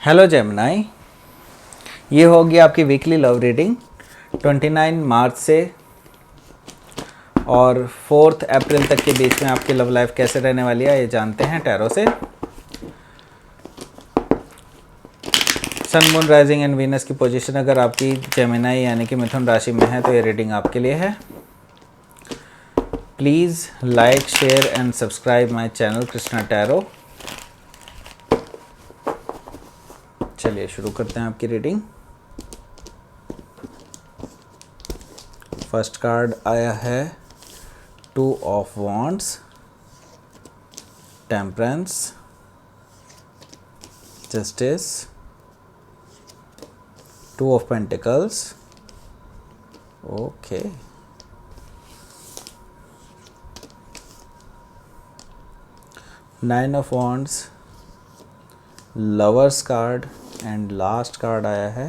Hello Gemini, ये होगी आपकी वीकली लव रीडिंग 29 मार्च से और 4 अप्रैल तक के बीच में आपकी लव लाइफ कैसे रहने वाली है ये जानते हैं टैरो से। सन, मून, राइजिंग एंड वीनस की पोजीशन अगर आपकी जेमिनाई यानी कि मिथुन राशि में है तो ये रीडिंग आपके लिए है। Please like, share and subscribe my channel Krishna tarot. चलिए शुरू करते हैं आपकी रीडिंग। फर्स्ट कार्ड आया है 2 of wands, temperance, justice, 2 of pentacles, okay, 9 of wands, lovers card and last card आया है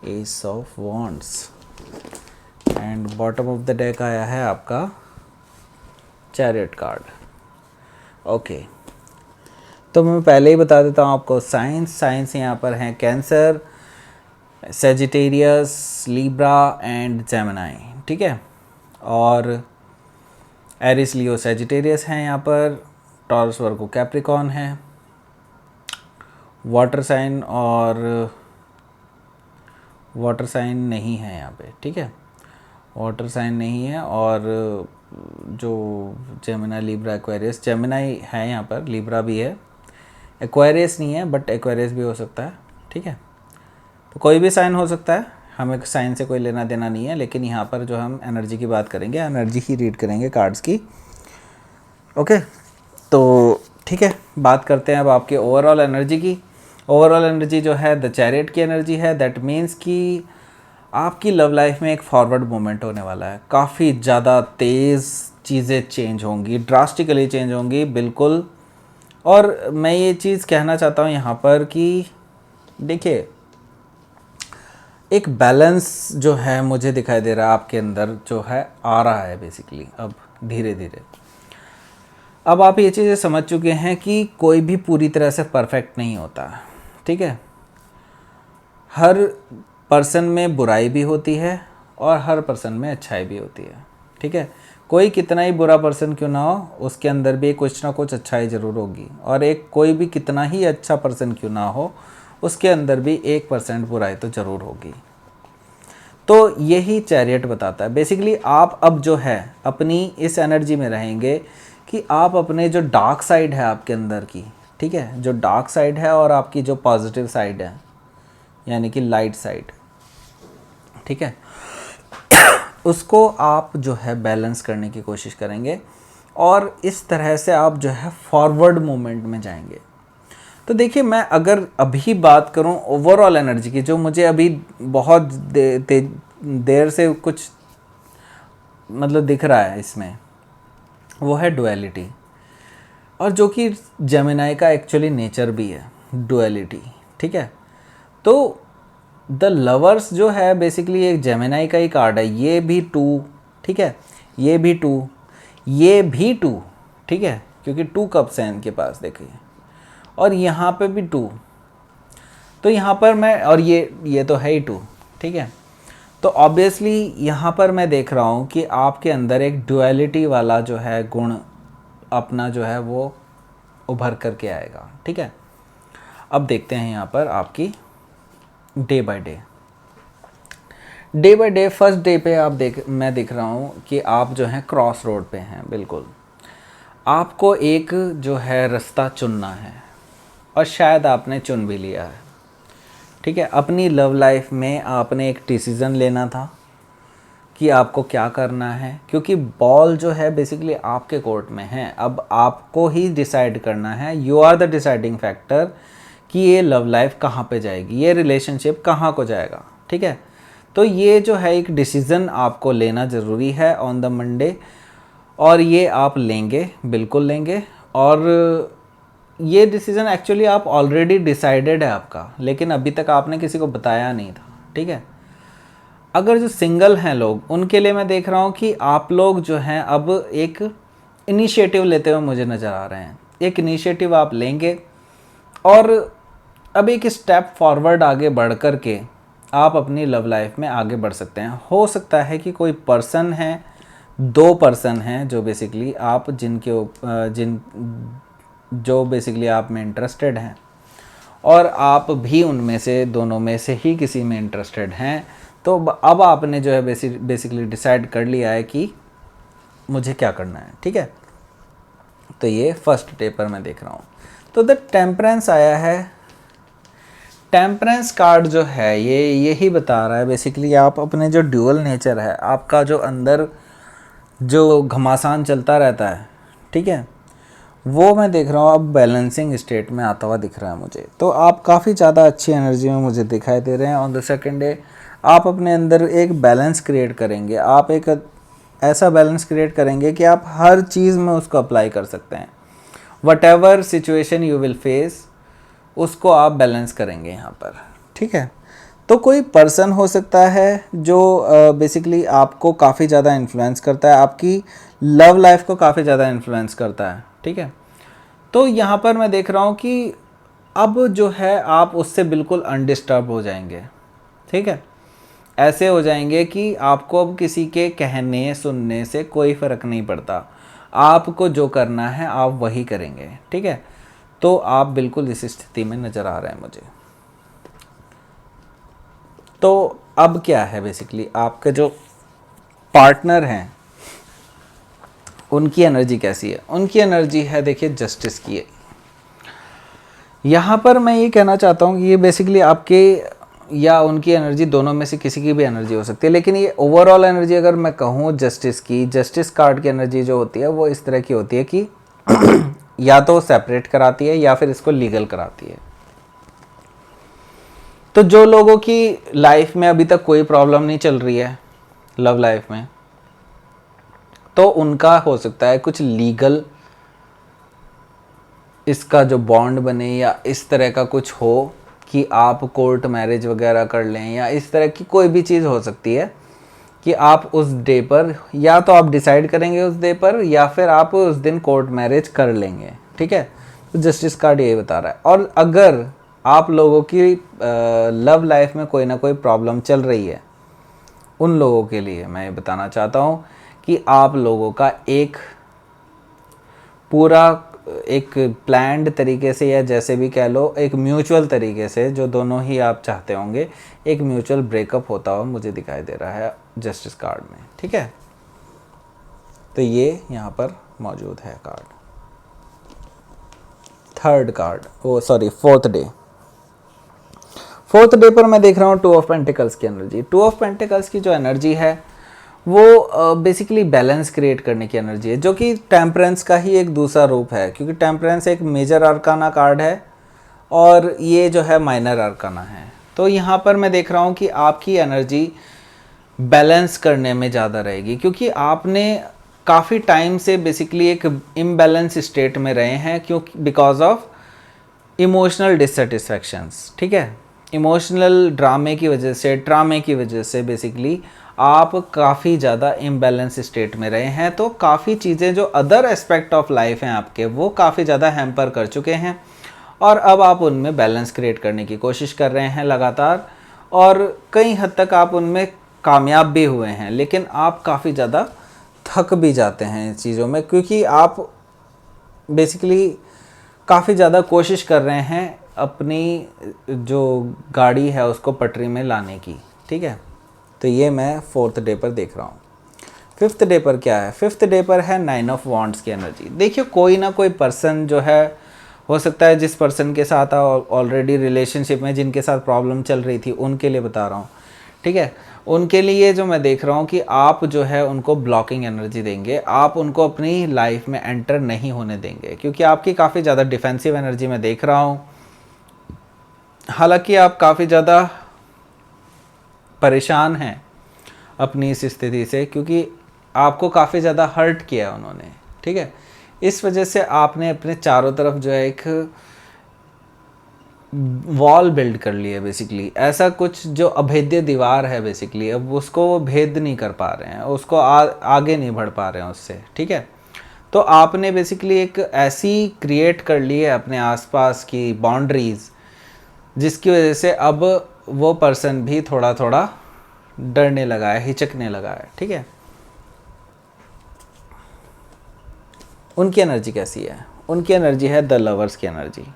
S of wands and bottom of the deck आया है आपका चैरियट कार्ड। ओके, तो मैं पहले ही बता देता हूँ आपको साइंस यहाँ पर हैं cancer, Sagittarius, Libra and Gemini, ठीक है। और एरिस, लियो, सेजिटेरियस हैं यहाँ पर, टॉरस, वर्गो, कैप्रिकॉर्न है, वाटर साइन और वाटर साइन नहीं है यहाँ पे, ठीक है, वाटर साइन नहीं है। और जो जेमिनाई, लीब्रा, एक्वेरियस, जेमिनाई है यहाँ पर, लीब्रा भी है, एक्वेरियस नहीं है बट एक्वेरियस भी हो सकता है, ठीक है। तो कोई भी साइन हो सकता है, हमें साइन से कोई लेना देना नहीं है, लेकिन यहाँ पर जो हम एनर्जी की बात करेंगे, एनर्जी ही रीड करेंगे कार्ड्स की। ओके, तो ठीक है, बात करते हैं अब आपके ओवरऑल एनर्जी की। ओवरऑल एनर्जी जो है द चैरियट की एनर्जी है। दैट मीन्स कि आपकी लव लाइफ में एक फॉरवर्ड मोमेंट होने वाला है। काफ़ी ज़्यादा तेज़ चीज़ें चेंज होंगी, ड्रास्टिकली चेंज होंगी, बिल्कुल। और मैं ये चीज़ कहना चाहता हूँ यहाँ पर कि देखिए, एक बैलेंस जो है मुझे दिखाई दे रहा है आपके अंदर, जो है आ रहा है बेसिकली अब धीरे धीरे। अब आप ये चीज़ें समझ चुके हैं कि कोई भी पूरी तरह से परफेक्ट नहीं होता, ठीक है। हर पर्सन में बुराई भी होती है और हर पर्सन में अच्छाई भी होती है, ठीक है। कोई कितना ही बुरा पर्सन क्यों ना हो, उसके अंदर भी कुछ ना कुछ अच्छाई ज़रूर होगी। और एक कोई भी कितना ही अच्छा पर्सन क्यों ना हो, उसके अंदर भी 1% बुराई तो ज़रूर होगी। तो यही चैरियट बताता है बेसिकली। आप अब जो है अपनी इस एनर्जी में रहेंगे कि आप अपने जो डार्क साइड है आपके अंदर की, ठीक है, जो डार्क साइड है और आपकी जो पॉजिटिव साइड है यानी कि लाइट साइड, ठीक है, उसको आप जो है बैलेंस करने की कोशिश करेंगे और इस तरह से आप जो है फॉरवर्ड मूवमेंट में जाएंगे। तो देखिए, मैं अगर अभी बात करूं ओवरऑल एनर्जी की, जो मुझे अभी बहुत देर से कुछ मतलब दिख रहा है इसमें, वो है डुअलिटी, और जो कि जेमिनाई का एक्चुअली नेचर भी है, डुअलिटी, ठीक है। तो द लवर्स जो है बेसिकली एक जेमिनाई का ही कार्ड है। ये भी 2, ठीक है, ये भी 2, ये भी 2, ठीक है, क्योंकि 2 कप्स हैं इनके पास, देखिए, और यहाँ पे भी 2। तो यहाँ पर मैं, और ये तो है ही 2, ठीक है। तो ऑब्वियसली यहाँ पर मैं देख रहा हूँ कि आपके अंदर एक डुअलिटी वाला जो है गुण अपना जो है वो उभर करके आएगा, ठीक है। अब देखते हैं यहाँ पर आपकी day by day first day पे मैं देख रहा हूँ कि आप जो हैं क्रॉस रोड पे हैं। बिल्कुल, आपको एक जो है रास्ता चुनना है और शायद आपने चुन भी लिया है, ठीक है। अपनी लव लाइफ में आपने एक डिसीज़न लेना था कि आपको क्या करना है, क्योंकि बॉल जो है बेसिकली आपके कोर्ट में है। अब आपको ही डिसाइड करना है, you are the deciding factor कि ये लव लाइफ कहाँ पे जाएगी, ये रिलेशनशिप कहाँ को जाएगा, ठीक है। तो ये जो है एक डिसीज़न आपको लेना ज़रूरी है ऑन द मंडे, और ये आप लेंगे, बिल्कुल लेंगे। और ये डिसीज़न एक्चुअली आप ऑलरेडी डिसाइडेड है आपका, लेकिन अभी तक आपने किसी को बताया नहीं था, ठीक है। अगर जो सिंगल हैं लोग, उनके लिए मैं देख रहा हूँ कि आप लोग जो हैं अब एक इनिशिएटिव लेते हुए मुझे नज़र आ रहे हैं। एक इनिशिएटिव आप लेंगे और अब एक स्टेप फॉरवर्ड आगे बढ़ कर के आप अपनी लव लाइफ में आगे बढ़ सकते हैं। हो सकता है कि कोई पर्सन है, 2 पर्सन हैं जो बेसिकली आप जो बेसिकली आप में इंटरेस्टेड हैं, और आप भी उनमें से, दोनों में से ही किसी में इंटरेस्टेड हैं। तो अब आपने जो है बेसिकली डिसाइड कर लिया है कि मुझे क्या करना है, ठीक है। तो ये फर्स्ट पेपर मैं देख रहा हूँ। तो द टेम्परेंस आया है। टेम्परेंस कार्ड जो है ये यही बता रहा है बेसिकली आप अपने जो ड्यूअल नेचर है, आपका जो अंदर जो घमासान चलता रहता है, ठीक है, वो मैं देख रहा हूँ अब बैलेंसिंग स्टेट में आता हुआ दिख रहा है मुझे। तो आप काफ़ी ज़्यादा अच्छी एनर्जी में मुझे दिखाई दे रहे हैं। ऑन द सेकंड डे आप अपने अंदर एक बैलेंस क्रिएट करेंगे। आप एक ऐसा बैलेंस क्रिएट करेंगे कि आप हर चीज़ में उसको अप्लाई कर सकते हैं। What ever situation you will face, उसको आप बैलेंस करेंगे यहाँ पर, ठीक है। तो कोई पर्सन हो सकता है जो बेसिकली आपको काफ़ी ज़्यादा इन्फ्लुएंस करता है, आपकी लव लाइफ को काफ़ी ज़्यादा इन्फ्लुएंस करता है, ठीक है। तो यहाँ पर मैं देख रहा हूँ कि अब जो है आप उससे बिल्कुल अनडिस्टर्ब हो जाएंगे, ठीक है। ऐसे हो जाएंगे कि आपको अब किसी के कहने सुनने से कोई फ़र्क नहीं पड़ता। आपको जो करना है आप वही करेंगे, ठीक है। तो आप बिल्कुल इस स्थिति में नज़र आ रहे हैं मुझे। तो अब क्या है बेसिकली आपके जो पार्टनर हैं उनकी एनर्जी कैसी है? उनकी एनर्जी है, देखिए, जस्टिस की है। यहाँ पर मैं ये कहना चाहता हूँ कि ये बेसिकली आपके या उनकी एनर्जी, दोनों में से किसी की भी एनर्जी हो सकती है, लेकिन ये ओवरऑल एनर्जी अगर मैं कहूँ जस्टिस की, जस्टिस कार्ड की एनर्जी जो होती है वो इस तरह की होती है कि या तो सेपरेट कराती है या फिर इसको लीगल कराती है। तो जो लोगों की लाइफ में अभी तक कोई प्रॉब्लम नहीं चल रही है लव लाइफ में, तो उनका हो सकता है कुछ लीगल इसका जो बॉन्ड बने या इस तरह का कुछ हो कि आप कोर्ट मैरिज वगैरह कर लें, या इस तरह की कोई भी चीज़ हो सकती है कि आप उस डे पर, या तो आप डिसाइड करेंगे उस डे पर, या फिर आप उस दिन कोर्ट मैरिज कर लेंगे, ठीक है। तो जस्टिस कार्ड ये बता रहा है। और अगर आप लोगों की लव लाइफ में कोई ना कोई प्रॉब्लम चल रही है, उन लोगों के लिए मैं ये बताना चाहता हूँ कि आप लोगों का एक पूरा एक प्लान्ड तरीके से, या जैसे भी कह लो, एक म्यूचुअल तरीके से, जो दोनों ही आप चाहते होंगे, एक म्यूचुअल ब्रेकअप होता हुआ मुझे दिखाई दे रहा है जस्टिस कार्ड में, ठीक है। तो ये यहाँ पर मौजूद है card. Third card, fourth day. Fourth day पर मैं देख रहा हूँ 2 ऑफ पेंटिकल्स की एनर्जी। 2 ऑफ पेंटिकल्स की जो एनर्जी है वो बेसिकली बैलेंस क्रिएट करने की एनर्जी है, जो कि टेम्परेंस का ही एक दूसरा रूप है, क्योंकि टेम्परेंस एक मेजर आर्काना कार्ड है और ये जो है माइनर आर्काना है। तो यहाँ पर मैं देख रहा हूँ कि आपकी एनर्जी बैलेंस करने में ज़्यादा रहेगी, क्योंकि आपने काफ़ी टाइम से बेसिकली एक इम्बैलेंस स्टेट में रहे हैं, क्योंकि बिकॉज ऑफ इमोशनल डिससेटिस्फैक्शंस, ठीक है। इमोशनल ड्रामे की वजह से बेसिकली आप काफ़ी ज़्यादा इम्बैलेंस स्टेट में रहे हैं। तो काफ़ी चीज़ें जो अदर एस्पेक्ट ऑफ लाइफ हैं आपके, वो काफ़ी ज़्यादा हैम्पर कर चुके हैं, और अब आप उनमें बैलेंस क्रिएट करने की कोशिश कर रहे हैं लगातार, और कई हद तक आप उनमें कामयाब भी हुए हैं। लेकिन आप काफ़ी ज़्यादा थक भी जाते हैं इन चीज़ों में, क्योंकि आप बेसिकली काफ़ी ज़्यादा कोशिश कर रहे हैं अपनी जो गाड़ी है उसको पटरी में लाने की, ठीक है। तो ये मैं फोर्थ डे पर देख रहा हूँ। फिफ्थ डे पर क्या है? फिफ्थ डे पर है 9 ऑफ वॉन्ड्स की एनर्जी। देखिए, कोई ना कोई पर्सन जो है, हो सकता है जिस पर्सन के साथ ऑलरेडी रिलेशनशिप में, जिनके साथ प्रॉब्लम चल रही थी, उनके लिए बता रहा हूँ, ठीक है। उनके लिए जो मैं देख रहा हूँ कि आप जो है उनको ब्लॉकिंग एनर्जी देंगे, आप उनको अपनी लाइफ में एंटर नहीं होने देंगे, क्योंकि आपकी काफ़ी ज़्यादा डिफेंसिव एनर्जी मैं देख रहा हूँ। हालांकि आप काफ़ी ज़्यादा परेशान हैं अपनी इस स्थिति से, क्योंकि आपको काफ़ी ज़्यादा हर्ट किया है उन्होंने, ठीक है। इस वजह से आपने अपने चारों तरफ जो है एक वॉल बिल्ड कर ली है बेसिकली, ऐसा कुछ जो अभेद्य दीवार है बेसिकली, अब उसको वो भेद नहीं कर पा रहे हैं, उसको आगे नहीं बढ़ पा रहे हैं उससे, ठीक है। तो आपने बेसिकली एक ऐसी क्रिएट कर ली है अपने आसपास की बाउंड्रीज़, जिसकी वजह से अब वो पर्सन भी थोड़ा थोड़ा डरने लगा है, हिचकने लगा है, ठीक है। उनकी एनर्जी कैसी है? उनकी एनर्जी है द लवर्स की एनर्जी।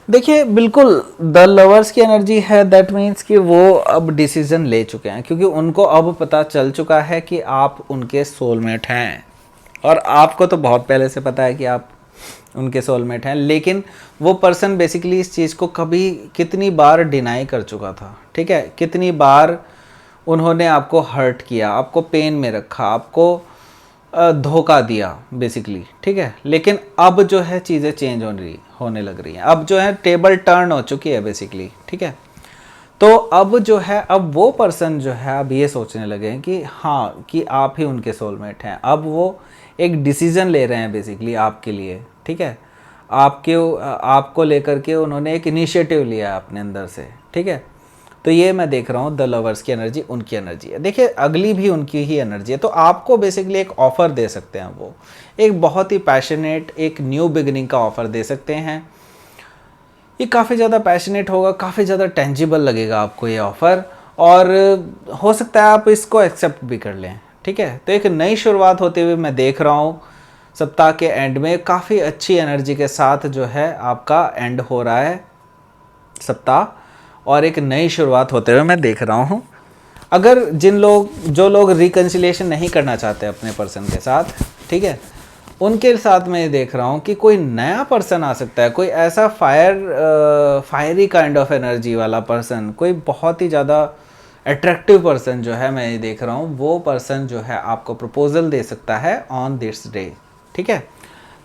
देखिए बिल्कुल द लवर्स की एनर्जी है, दैट मीन्स कि वो अब डिसीजन ले चुके हैं, क्योंकि उनको अब पता चल चुका है कि आप उनके सोलमेट हैं। और आपको तो बहुत पहले से पता है कि आप उनके सोलमेट हैं, लेकिन वो पर्सन बेसिकली इस चीज़ को कभी कितनी बार डिनाई कर चुका था, ठीक है। कितनी बार उन्होंने आपको हर्ट किया, आपको पेन में रखा, आपको धोखा दिया बेसिकली, ठीक है। लेकिन अब जो है चीज़ें चेंज होने लग रही हैं, अब जो है टेबल टर्न हो चुकी है बेसिकली, ठीक है। तो अब जो है, अब वो पर्सन जो है अब ये सोचने लगे हैं कि हाँ, कि आप ही उनके सोलमेट हैं। अब वो एक डिसीज़न ले रहे हैं बेसिकली आपके लिए, ठीक है। आपको लेकर के उन्होंने एक इनिशिएटिव लिया अपने अंदर से, ठीक है। तो ये मैं देख रहा हूँ द लवर्स की एनर्जी उनकी एनर्जी है। देखिए अगली भी उनकी ही एनर्जी है। तो आपको बेसिकली एक ऑफ़र दे सकते हैं, वो एक बहुत ही पैशनेट, एक न्यू बिगिनिंग का ऑफ़र दे सकते हैं। ये काफ़ी ज़्यादा पैशनेट होगा, काफ़ी ज़्यादा टेंजिबल लगेगा आपको ये ऑफ़र, और हो सकता है आप इसको एक्सेप्ट भी कर लें, ठीक है। तो एक नई शुरुआत होते हुए मैं देख रहा हूँ सप्ताह के एंड में, काफ़ी अच्छी एनर्जी के साथ जो है आपका एंड हो रहा है सप्ताह, और एक नई शुरुआत होते हुए मैं देख रहा हूँ। अगर जो लोग रिकन्सिलिएशन नहीं करना चाहते अपने पर्सन के साथ, ठीक है, उनके साथ मैं ये देख रहा हूँ कि कोई नया पर्सन आ सकता है, कोई ऐसा फायरी काइंड ऑफ एनर्जी वाला पर्सन, कोई बहुत ही ज़्यादा अट्रैक्टिव पर्सन जो है मैं ये देख रहा हूँ, वो पर्सन जो है आपको प्रपोजल दे सकता है ऑन दिस डे, ठीक है।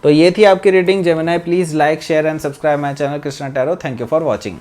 तो ये थी आपकी reading Gemini. Please like, share and subscribe my channel Krishna tarot. Thank you for watching.